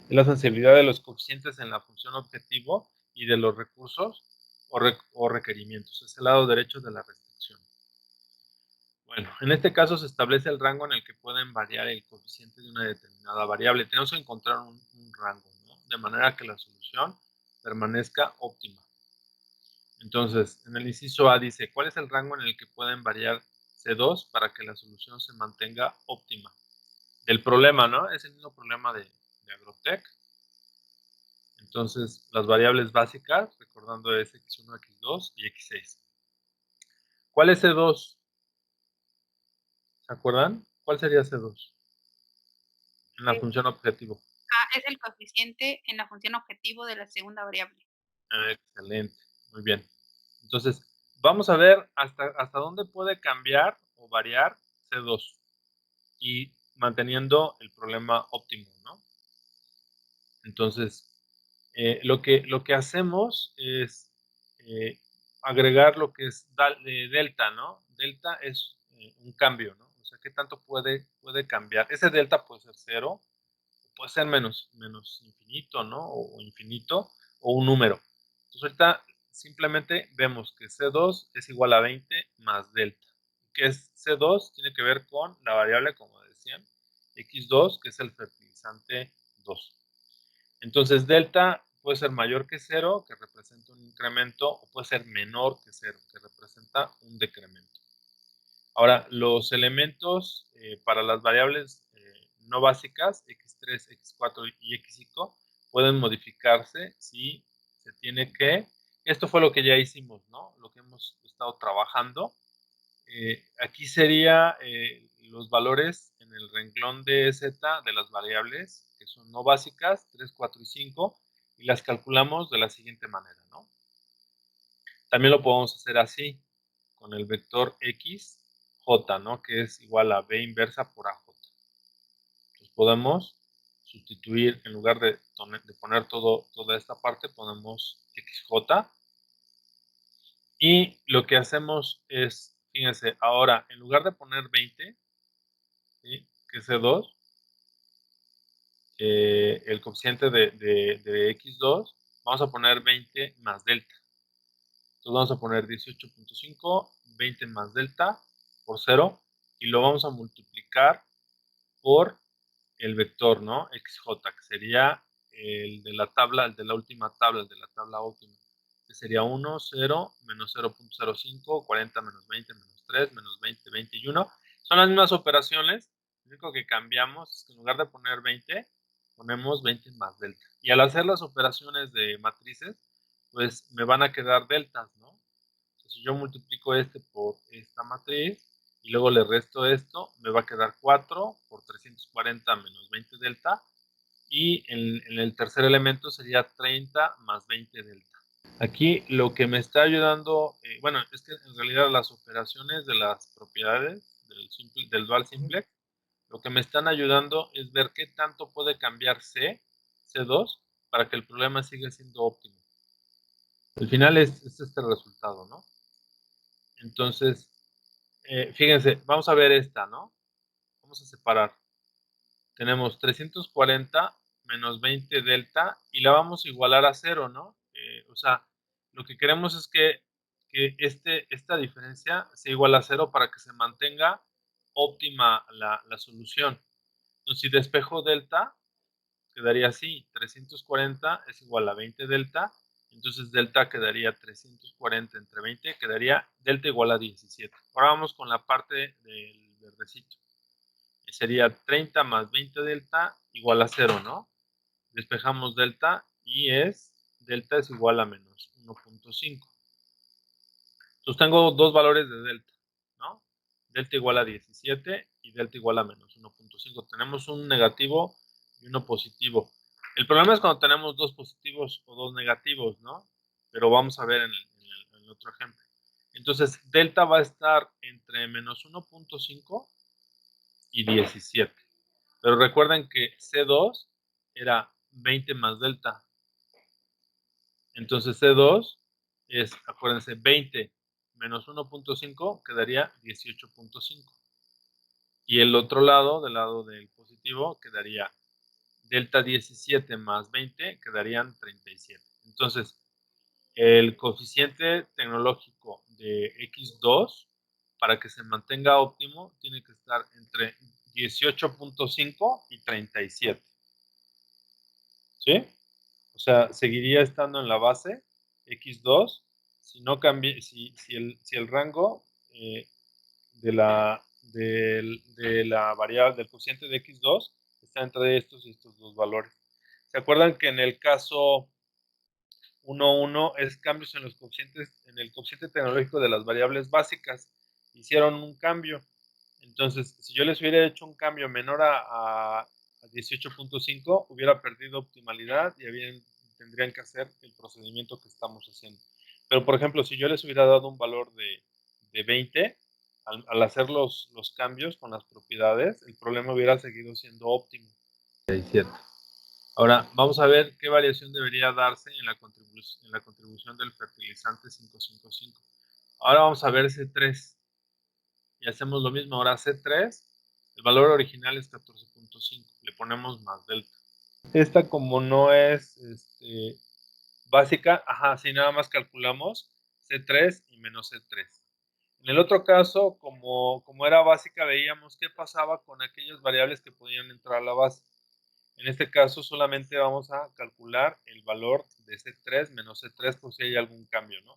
Es la sensibilidad de los coeficientes en la función objetivo y de los recursos o requerimientos. Es el lado derecho de la restricción. Bueno, en este caso se establece el rango en el que pueden variar el coeficiente de una determinada variable. Tenemos que encontrar un rango, ¿no? De manera que la solución permanezca óptima. Entonces, en el inciso A dice, ¿cuál es el rango en el que pueden variar C2 para que la solución se mantenga óptima? Del problema, ¿no? Es el mismo problema de Agrotech. Entonces, las variables básicas, recordando es x1, x2 y x6. ¿Cuál es C2? ¿Se acuerdan? ¿Cuál sería C2 en la Eh, función objetivo? es el coeficiente en la función objetivo de la segunda variable. Excelente, muy bien. Entonces, vamos a ver hasta dónde puede cambiar o variar C2 y manteniendo el problema óptimo, ¿no? Entonces, lo que hacemos es agregar lo que es delta, ¿no? Delta es un cambio, ¿no? O sea, ¿qué tanto puede cambiar? Ese delta puede ser 0, puede ser menos infinito, ¿no? O infinito, o un número. Entonces, ahorita simplemente vemos que C2 es igual a 20 más delta. ¿Qué es C2? Tiene que ver con la variable, como decían, X2, que es el fertilizante 2. Entonces, delta puede ser mayor que 0, que representa un incremento, o puede ser menor que 0, que representa un decremento. Ahora, los elementos para las variables no básicas, x3, x4 y x5, pueden modificarse si se tiene que. Esto fue lo que ya hicimos, ¿no? Lo que hemos estado trabajando. Aquí sería los valores en el renglón de z de las variables que son no básicas, 3, 4 y 5, y las calculamos de la siguiente manera, ¿no? También lo podemos hacer así, con el vector x, j, ¿no? Que es igual a b inversa por aj. Entonces podemos sustituir, en lugar de poner toda esta parte, ponemos xj. Y lo que hacemos es, fíjense, ahora, en lugar de poner 20, ¿sí? Que es C2, el coeficiente de x2, vamos a poner 20 más delta. Entonces vamos a poner 18.5, 20 más delta por 0, y lo vamos a multiplicar por el vector, ¿no? XJ, que sería el de la tabla, el de la última tabla, el de la tabla óptima, que sería 1, 0, menos 0.05, 40 menos 20, menos 3, menos 20, 20 y 1. Son las mismas operaciones, lo único que cambiamos es que en lugar de poner 20, ponemos 20 más delta. Y al hacer las operaciones de matrices, pues me van a quedar deltas, ¿no? Entonces, si yo multiplico este por esta matriz, y luego le resto esto, me va a quedar 4 por 340 menos 20 delta, y en el tercer elemento sería 30 más 20 delta. Aquí lo que me está ayudando, bueno, es que en realidad las operaciones de las propiedades del dual simplex, lo que me están ayudando es ver qué tanto puede cambiar C2, para que el problema siga siendo óptimo. Al final es este resultado, ¿no? Entonces, fíjense, vamos a ver esta, ¿no? Vamos a separar. Tenemos 340 menos 20 delta y la vamos a igualar a 0, ¿no? O sea, lo que queremos es que esta diferencia sea igual a 0 para que se mantenga óptima la solución. Entonces, si despejo delta, quedaría así. 340 es igual a 20 delta. Entonces, delta quedaría 340 entre 20, quedaría delta igual a 17. Ahora vamos con la parte del verdecito. Sería 30 más 20 delta igual a 0, ¿no? Despejamos delta y delta es igual a menos 1.5. Entonces tengo dos valores de delta, ¿no? Delta igual a 17 y delta igual a menos 1.5. Tenemos un negativo y uno positivo. El problema es cuando tenemos dos positivos o dos negativos, ¿no? Pero vamos a ver en el otro ejemplo. Entonces, delta va a estar entre menos 1.5 y 17. Pero recuerden que C2 era 20 más delta. Entonces C2 es, acuérdense, 20 menos 1.5 quedaría 18.5. Y el otro lado, del lado del positivo, quedaría delta 17 más 20 quedarían 37. Entonces, el coeficiente tecnológico de X2, para que se mantenga óptimo, tiene que estar entre 18.5 y 37. ¿Sí? O sea, seguiría estando en la base X2 si no cambie, si el rango de la variable, del coeficiente de X2 está entre estos y estos dos valores. ¿Se acuerdan que en el caso 1,1 es cambios en los coeficientes, en el coeficiente tecnológico de las variables básicas? Hicieron un cambio. Entonces, si yo les hubiera hecho un cambio menor a 18.5, hubiera perdido optimalidad y tendrían que hacer el procedimiento que estamos haciendo. Pero, por ejemplo, si yo les hubiera dado un valor de 20, al hacer los cambios con las propiedades, el problema hubiera seguido siendo óptimo. 37. Ahora, vamos a ver qué variación debería darse en la contribución del fertilizante 555. Ahora vamos a ver C3. Y hacemos lo mismo. Ahora C3, el valor original es 14.5. Le ponemos más delta. Esta como no es básica, sí, nada más calculamos C3 y menos C3. En el otro caso, como era básica, veíamos qué pasaba con aquellas variables que podían entrar a la base. En este caso solamente vamos a calcular el valor de C3 menos C3 por si hay algún cambio, ¿no?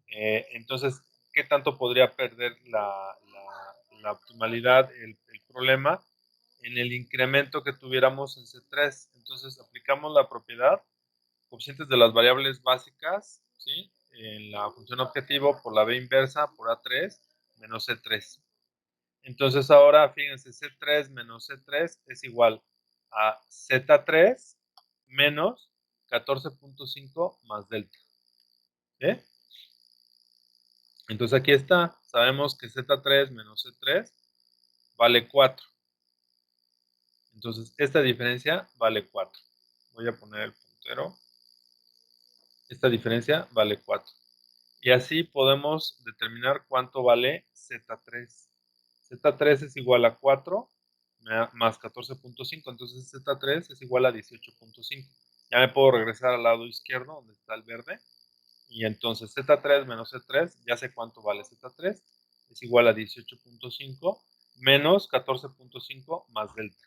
Entonces, ¿qué tanto podría perder la optimalidad, el problema? En el incremento que tuviéramos en C3. Entonces, aplicamos la propiedad, coeficientes de las variables básicas, ¿sí? En la función objetivo por la B inversa por A3 menos C3. Entonces ahora, fíjense, C3 menos C3 es igual a Z3 menos 14.5 más delta. ¿Sí? Entonces aquí está. Sabemos que Z3 menos C3 vale 4. Entonces esta diferencia vale 4. Voy a poner el puntero. Esta diferencia vale 4. Y así podemos determinar cuánto vale Z3. Z3 es igual a 4 más 14.5, entonces Z3 es igual a 18.5. Ya me puedo regresar al lado izquierdo donde está el verde. Y entonces Z3 menos Z3, ya sé cuánto vale Z3, es igual a 18.5 menos 14.5 más delta.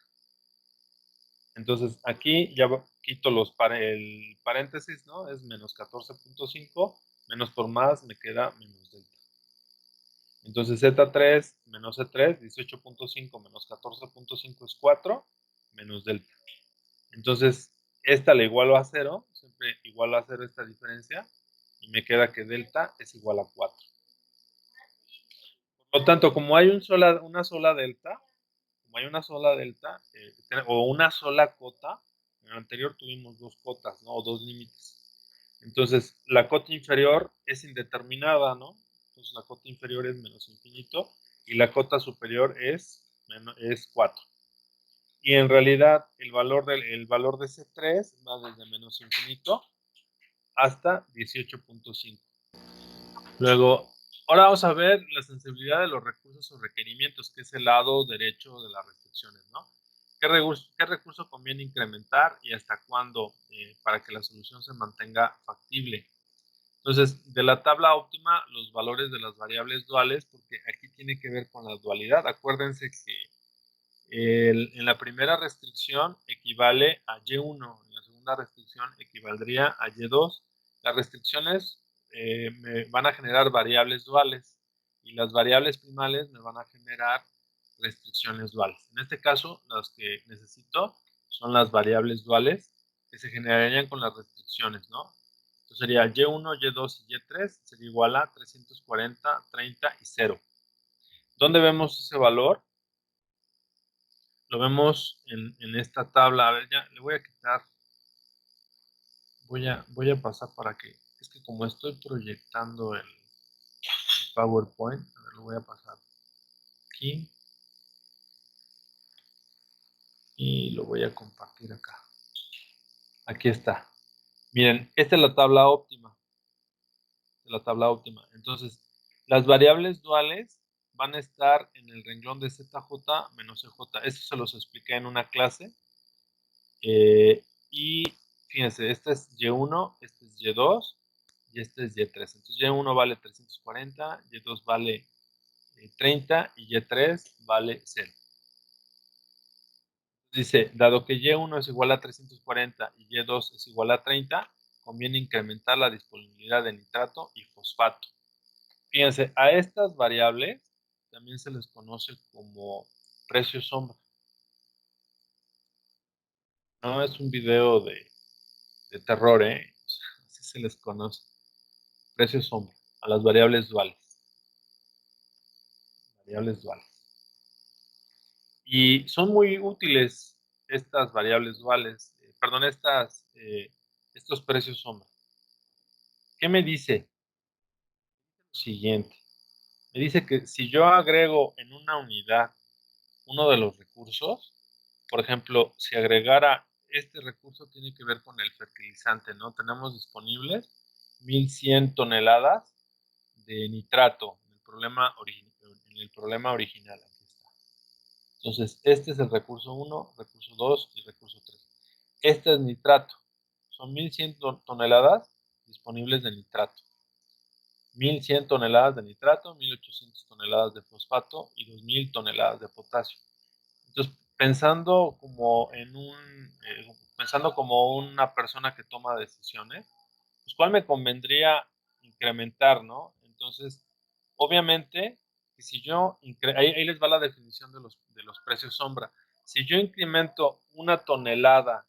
Entonces aquí ya quito el paréntesis, ¿no? Es menos 14.5, menos por más me queda menos delta. Entonces Z3 menos C3, 18.5 menos 14.5 es 4, menos delta. Entonces esta la igualo a 0, siempre igualo a 0 esta diferencia, y me queda que delta es igual a 4. Por lo tanto, como hay una sola delta, o una sola cota, en el anterior tuvimos dos cotas, ¿no? O dos límites. Entonces, la cota inferior es indeterminada, ¿no? Entonces, la cota inferior es menos infinito y la cota superior es 4. Y en realidad, el valor de C3 va desde menos infinito hasta 18.5. Luego, ahora vamos a ver la sensibilidad de los recursos o requerimientos, que es el lado derecho de las restricciones, ¿no? ¿Qué recurso conviene incrementar y hasta cuándo para que la solución se mantenga factible? Entonces, de la tabla óptima, los valores de las variables duales, porque aquí tiene que ver con la dualidad. Acuérdense que en la primera restricción equivale a Y1, en la segunda restricción equivaldría a Y2. Las restricciones me van a generar variables duales y las variables primales me van a generar restricciones duales. En este caso, las que necesito son las variables duales que se generarían con las restricciones, ¿no? Entonces sería Y1, Y2 y Y3 sería igual a 340, 30 y 0. ¿Dónde vemos ese valor? Lo vemos en esta tabla. A ver, ya le voy a quitar. Voy a pasar para que. Es que como estoy proyectando el PowerPoint, a ver, lo voy a pasar aquí. Y lo voy a compartir acá. Aquí está. Miren, esta es la tabla óptima. Entonces, las variables duales van a estar en el renglón de ZJ menos EJ. Esto se los expliqué en una clase. Y fíjense, este es Y1, este es Y2 y este es Y3. Entonces Y1 vale 340, Y2 vale 30 y Y3 vale 0. Dice, dado que Y1 es igual a 340 y Y2 es igual a 30, conviene incrementar la disponibilidad de nitrato y fosfato. Fíjense, a estas variables también se les conoce como precio sombra. No es un video de terror, así se les conoce. Precio sombra a las variables duales. Variables duales. Y son muy útiles estas variables duales, perdón, estos precios sombra. ¿Qué me dice? Siguiente. Me dice que si yo agrego en una unidad uno de los recursos, por ejemplo, si agregara este recurso tiene que ver con el fertilizante, ¿no? Tenemos disponibles 1100 toneladas de nitrato en el problema original. Aquí está. Entonces, este es el recurso 1, recurso 2 y recurso 3. Este es nitrato. Son 1100 toneladas disponibles de nitrato. 1100 toneladas de nitrato, 1800 toneladas de fosfato y 2000 toneladas de potasio. Entonces, pensando como una persona que toma decisiones, pues cuál me convendría incrementar, ¿no? Entonces, obviamente, si yo, ahí les va la definición de los precios sombra. Si yo incremento una tonelada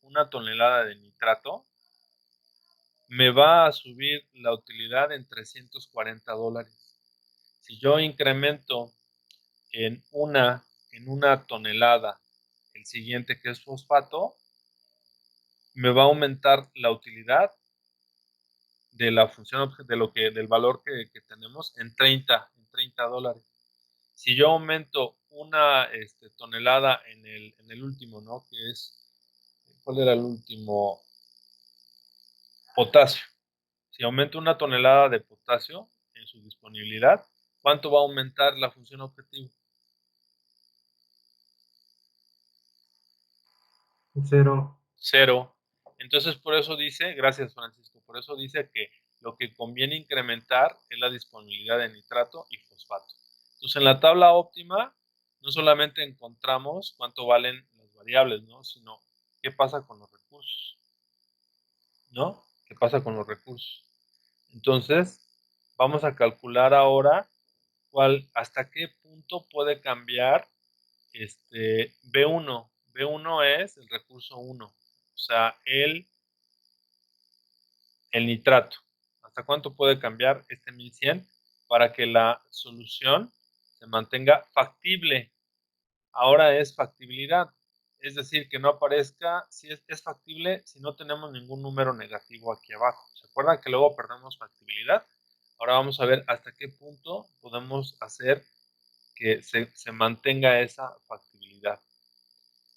de nitrato, me va a subir la utilidad en $340. Si yo incremento en una tonelada el siguiente, que es fosfato, me va a aumentar la utilidad de la función del valor que tenemos en $30. Si yo aumento una tonelada en el último, ¿no? Que es, ¿cuál era el último? Potasio. Si aumento una tonelada de potasio en su disponibilidad, ¿cuánto va a aumentar la función objetivo? 0. 0. Entonces, por eso dice, gracias Francisco, por eso dice que lo que conviene incrementar es la disponibilidad de nitrato y fosfato. Entonces, en la tabla óptima, no solamente encontramos cuánto valen las variables, ¿no? Sino qué pasa con los recursos, ¿no? ¿Qué pasa con los recursos? Entonces, vamos a calcular ahora hasta qué punto puede cambiar B1. B1 es el recurso 1, o sea, el nitrato. ¿Hasta cuánto puede cambiar este 1100 para que la solución se mantenga factible? Ahora es factibilidad, es decir, que no aparezca, si es factible si no tenemos ningún número negativo aquí abajo. ¿Se acuerdan que luego perdemos factibilidad? Ahora vamos a ver hasta qué punto podemos hacer que se mantenga esa factibilidad.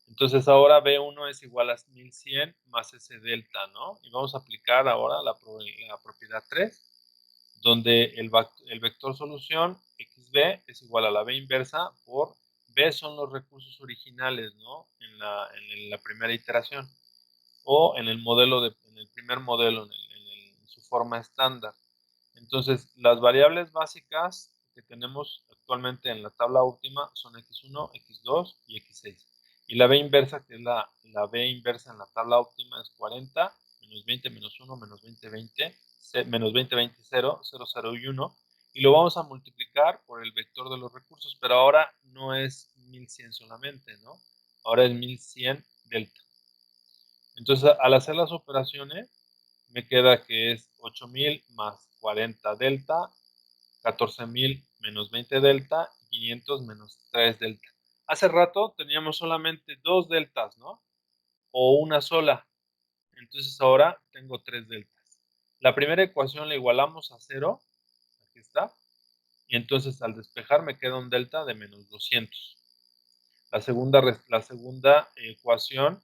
Entonces ahora B1 es igual a 1100 más ese delta, ¿no? Y vamos a aplicar ahora la propiedad 3, donde el vector solución XB es igual a la B inversa por B son los recursos originales, ¿no? En la primera iteración o en el primer modelo, en su forma estándar. Entonces, las variables básicas que tenemos actualmente en la tabla óptima son x1, x2 y x6. Y la b inversa, que es la b inversa en la tabla óptima, es 40, menos 20, menos 1, menos 20, 20, menos 20, 20, 0, 0, 0 y 1. Y lo vamos a multiplicar por el vector de los recursos, pero ahora no es 1100 solamente, ¿no? Ahora es 1100 delta. Entonces, al hacer las operaciones, me queda que es 8000 más 40 delta, 14000 menos 20 delta, 500 menos 3 delta. Hace rato teníamos solamente 2 deltas, ¿no? O una sola. Entonces ahora tengo 3 deltas. La primera ecuación la igualamos a 0. Aquí está. Y entonces al despejar me queda un delta de menos 200. La segunda ecuación,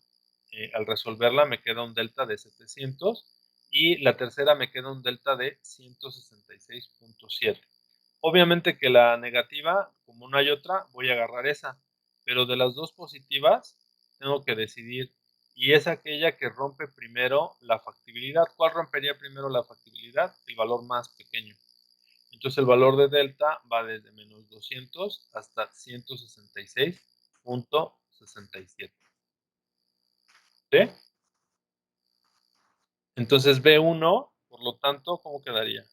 al resolverla, me queda un delta de 700 y la tercera me queda un delta de 166.7. Obviamente que la negativa, como no hay otra, voy a agarrar esa, pero de las dos positivas, tengo que decidir y es aquella que rompe primero la factibilidad. ¿Cuál rompería primero la factibilidad? El valor más pequeño. Entonces el valor de delta va desde menos 200 hasta 166.67. ¿Sí? Entonces B1, por lo tanto, ¿cómo quedaría?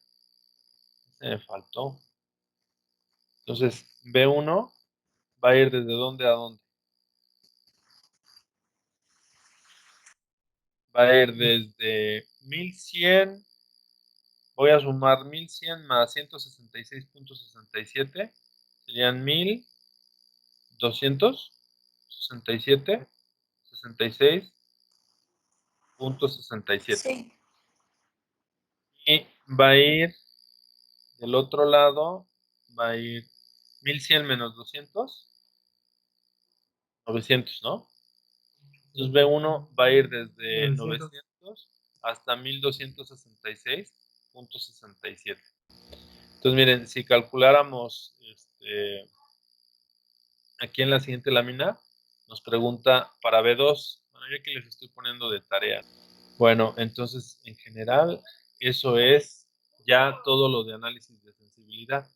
Me faltó. Entonces B1 va a ir desde dónde a dónde. Va a ir desde 1100. Voy a sumar 1100 más 166.67. Serían 1267. 66.67. Sí. Y va a ir del otro lado, va a ir 1100 menos 200, 900, ¿no? Entonces B1 va a ir desde 900 hasta 1266.67. Entonces miren, si calculáramos aquí en la siguiente lámina, nos pregunta para B2. Bueno, yo aquí les estoy poniendo de tarea. Bueno, entonces en general eso es ya todo lo de análisis de sensibilidad.